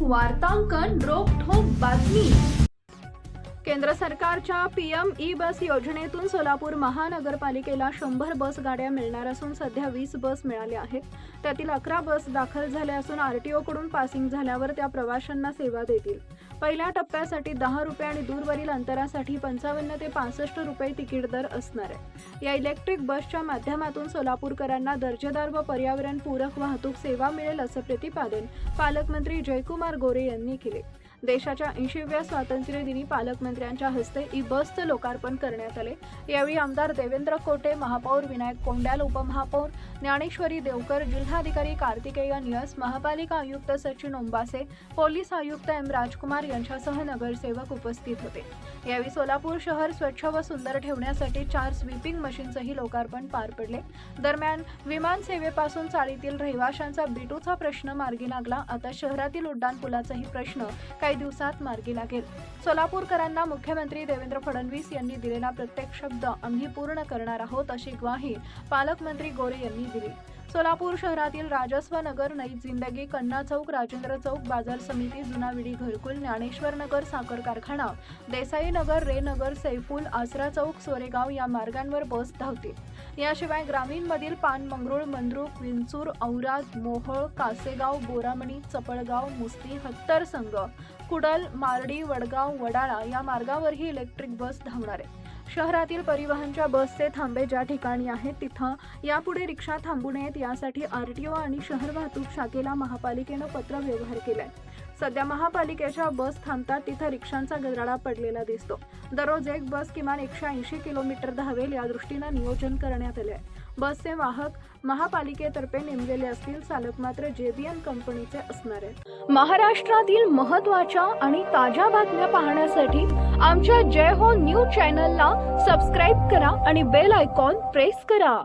वार्तांकन रोखठोक बातमी। केंद्र सरकारच्या PM ई बस योजनेतून सोलापूर महानगरपालिकेला 100 बस गाड्या मिळणार असून सध्या 20 बस मिळाल्या आहेत। त्यातील 11 बस दाखल झाल्या असून RTO कडून पासिंग झाल्यावर त्या प्रवाशांना सेवा देतील। पहिल्या टप्प्यासाठी 10 रुपये आणि दूरवरील अंतरासाठी 55 ते 65 रुपये तिकीट दर असणार आहे। या इलेक्ट्रिक बसच्या माध्यमातून सोलापूरकरांना दर्जेदार व पर्यावरणपूरक वाहतूक सेवा मिळेल असं प्रतिपादन पालकमंत्री जयकुमार गोरे यांनी केले। देशाच्या 80व्या स्वातंत्र्य दिनी पालकमंत्र्यांच्या हस्ते ई बसचं लोकार्पण करण्यात आले। यावेळी आमदार देवेंद्र कोटे, महापौर विनायक कोंड्याल, उपमहापौर ज्ञानेश्वरी देवकर, जिल्हाधिकारी कार्तिकेय नियस, महापालिका आयुक्त सचिन ओंबासे, पोलीस आयुक्त M राजकुमार यांच्यासह नगरसेवक उपस्थित होते। यावेळी सोलापूर शहर स्वच्छ व सुंदर ठेवण्यासाठी 4 स्वीपिंग मशीनचंही लोकार्पण पार पडले। दरम्यान विमान सेवेपासून चाळीतील रहिवाशांचा बिटूचा प्रश्न मार्गी लागला। आता शहरातील उड्डाणपुलाचाही प्रश्न काही दिवसात मार्गी लागेल। सोलापूरकरांना मुख्यमंत्री देवेंद्र फडणवीस यांनी दिलेला प्रत्येक शब्द आम्ही पूर्ण करणार आहोत अशी ग्वाही पालकमंत्री गोरे यांनी दिली। सोलापूर शहरातील राजस्व नगर, नई जिंदगी, कन्ना चौक, राजेंद्र चौक, बाजार समिती, जुना विडी घरकुल, ज्ञानेश्वर नगर, साखर कारखाना, देसाई नगर, रे नगर, सैफुल, आसरा चौक, सोरेगाव या मार्गांवर बस धावतील। याशिवाय ग्रामीण मधील पान, मंगरुळ, मंद्रुक, विंचूर, औराद, मोहोळ, कासेगाव, बोरामणी, चपळगाव, मुस्ती, हत्तर संघ, कुडल, मार्डी, वडगाव, वडाळा या मार्गावरही इलेक्ट्रिक बस धावणार आहे। शहरातील परिवहनच्या बसचे थांबे ज्या ठिकाणी आहेत तिथं यापुढे रिक्षा थांबू नयेत यासाठी RTO आणि शहर वाहतूक शाखेला महापालिकेनं पत्र व्यवहार केलाय। सध्या महापालिकेच्या बस थांबतात तिथं रिक्षांचा गदारोळ पडलेला दिसतो। दररोज एक बस किमान 180 किलोमीटर धावेल या दृष्टीनं नियोजन करण्यात आले आहे। बसचे वाहक महापालिकेतर्फे नेमलेले असतील, चालक मात्र JBN कंपनीचे असणार आहेत। महाराष्ट्रातील महत्त्वाच्या आणि ताज्या बातम्या पाहण्यासाठी आमच्या जय हो न्यूज चॅनलला सबस्क्राईब करा आणि बेल आयकॉन प्रेस करा।